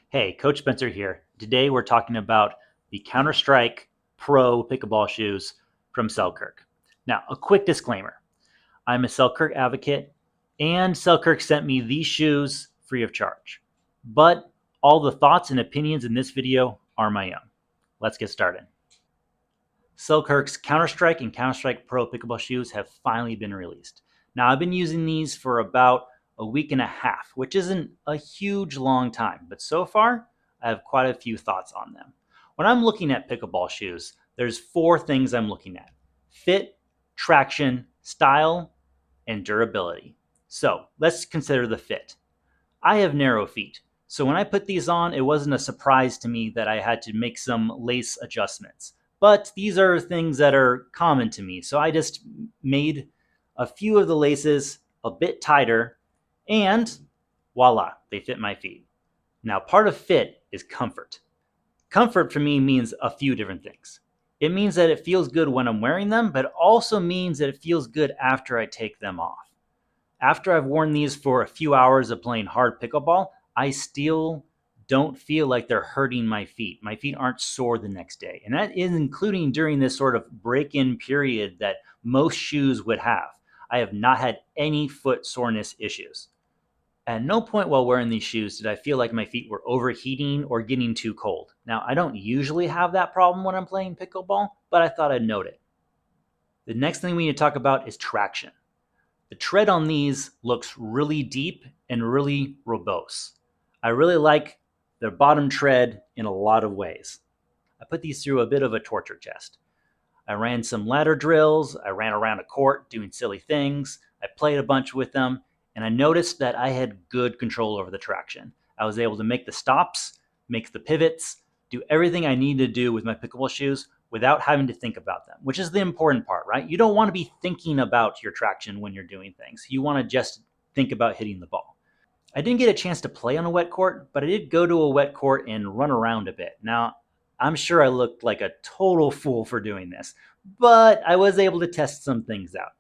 Hey, Coach Spencer here. Today we're talking about the CounterStrike Pro Pickleball shoes from Selkirk. Now, a quick disclaimer. I'm a Selkirk Advocate, and Selkirk sent me these shoes free of charge. But all the thoughts and opinions in this video are my own. Let's get started. Selkirk's CounterStrike and CounterStrike Pro Pickleball shoes have finally been released. Now, I've been using these for about a week and a half, which isn't a huge long time, but so far, I have quite a few thoughts on them. When I'm looking at pickleball shoes, there's 4 things I'm looking at: fit, traction, style, and durability. So let's consider the fit. I have narrow feet, so when I put these on, it wasn't a surprise to me that I had to make some lace adjustments. But these are things that are common to me, so I just made a few of the laces a bit tighter, and voila, they fit my feet. Now, part of fit is comfort. Comfort for me means a few different things. It means that it feels good when I'm wearing them, but it also means that it feels good after I take them off. After I've worn these for a few hours of playing hard pickleball, I still don't feel like they're hurting my feet. My feet aren't sore the next day. And that is including during this sort of break-in period that most shoes would have. I have not had any foot soreness issues. At no point while wearing these shoes did I feel like my feet were overheating or getting too cold. Now, I don't usually have that problem when I'm playing pickleball, but I thought I'd note it. The next thing we need to talk about is traction. The tread on these looks really deep and really robust. I really like their bottom tread in a lot of ways. I put these through a bit of a torture test. I ran some ladder drills, I ran around a court doing silly things, I played a bunch with them, and I noticed that I had good control over the traction. I was able to make the stops, make the pivots, do everything I needed to do with my pickleball shoes without having to think about them, which is the important part, right? You don't want to be thinking about your traction when you're doing things. You want to just think about hitting the ball. I didn't get a chance to play on a wet court, but I did go to a wet court and run around a bit. Now, I'm sure I looked like a total fool for doing this, but I was able to test some things out.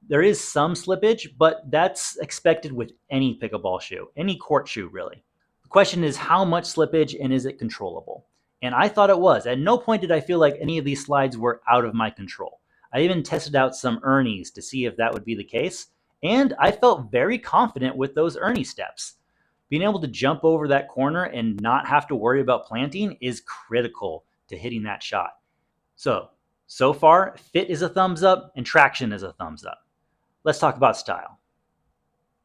There is some slippage, but that's expected with any pickleball shoe, any court shoe really. The question is how much slippage and is it controllable? And I thought it was. At no point did I feel like any of these slides were out of my control. I even tested out some Ernies to see if that would be the case, and I felt very confident with those Ernie steps. Being able to jump over that corner and not have to worry about planting is critical to hitting that shot. So far, fit is a thumbs up and traction is a thumbs up. Let's talk about style.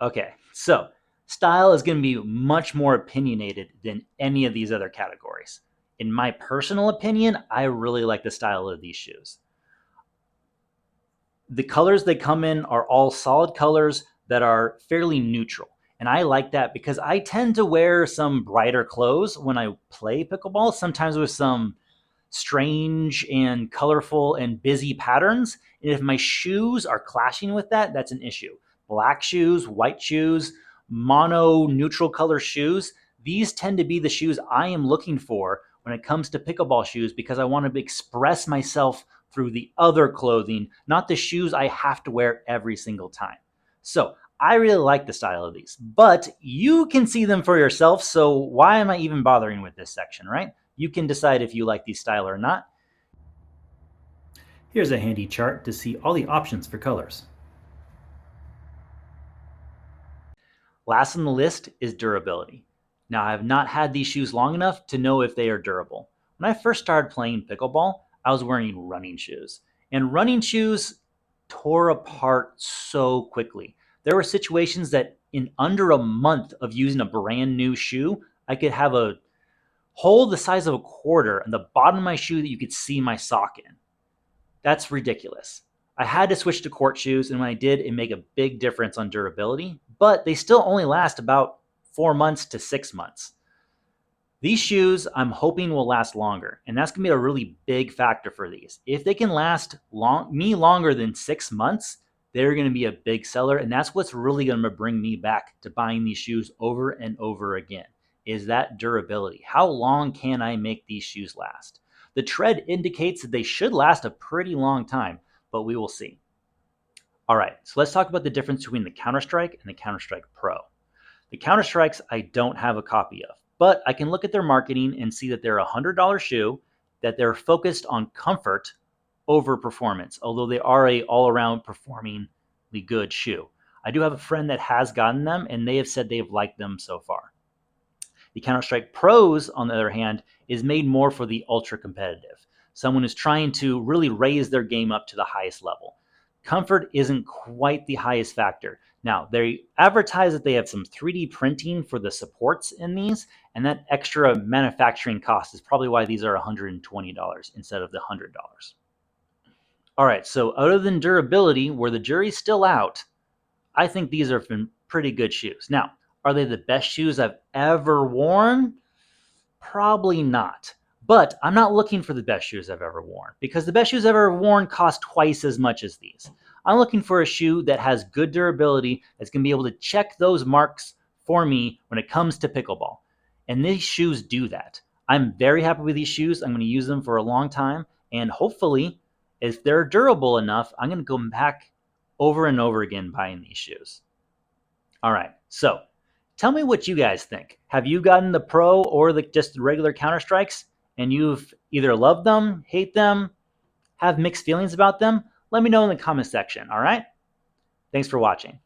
Okay, so style is going to be much more opinionated than any of these other categories. In my personal opinion, I really like the style of these shoes. The colors they come in are all solid colors that are fairly neutral. And I like that because I tend to wear some brighter clothes when I play pickleball, sometimes with some strange and colorful and busy patterns. And if my shoes are clashing with that, that's an issue. Black shoes, white shoes, mono neutral color shoes, these tend to be the shoes I am looking for when it comes to pickleball shoes because I want to express myself through the other clothing, not the shoes I have to wear every single time. So I really like the style of these, but you can see them for yourself. So why am I even bothering with this section, right? You can decide if you like these style or not. Here's a handy chart to see all the options for colors. Last on the list is durability. Now, I have not had these shoes long enough to know if they are durable. When I first started playing pickleball, I was wearing running shoes. And running shoes tore apart so quickly. There were situations that in under a month of using a brand new shoe, I could have a hole the size of a quarter in the bottom of my shoe that you could see my sock in. That's ridiculous. I had to switch to court shoes, and when I did, it made a big difference on durability, but they still only last about 4 months to 6 months. These shoes, I'm hoping will last longer, and that's going to be a really big factor for these. If they can last longer than 6 months, they're going to be a big seller, and that's what's really going to bring me back to buying these shoes over and over again, is that durability. How long can I make these shoes last? The tread indicates that they should last a pretty long time, but we will see. All right, so let's talk about the difference between the CounterStrike and the CounterStrike Pro. The CounterStrikes I don't have a copy of, but I can look at their marketing and see that they're a $100 shoe, that they're focused on comfort over performance, although they are a all-around performingly good shoe. I do have a friend that has gotten them, and they have said they've liked them so far. The CounterStrike Pros, on the other hand, is made more for the ultra competitive, someone who's trying to really raise their game up to the highest level. Comfort isn't quite the highest factor. Now, they advertise that they have some 3D printing for the supports in these, and that extra manufacturing cost is probably why these are $120 instead of the $100. All right, so other than durability, where the jury's still out, I think these are pretty good shoes. Now, are they the best shoes I've ever worn? Probably not. But I'm not looking for the best shoes I've ever worn, because the best shoes I've ever worn cost twice as much as these. I'm looking for a shoe that has good durability, that's going to be able to check those marks for me when it comes to pickleball. And these shoes do that. I'm very happy with these shoes. I'm going to use them for a long time. And hopefully, if they're durable enough, I'm going to go back over and over again buying these shoes. All right, so tell me what you guys think. Have you gotten the Pro or just the regular Counter-Strikes, and you've either loved them, hate them, have mixed feelings about them? Let me know in the comment section, all right? Thanks for watching.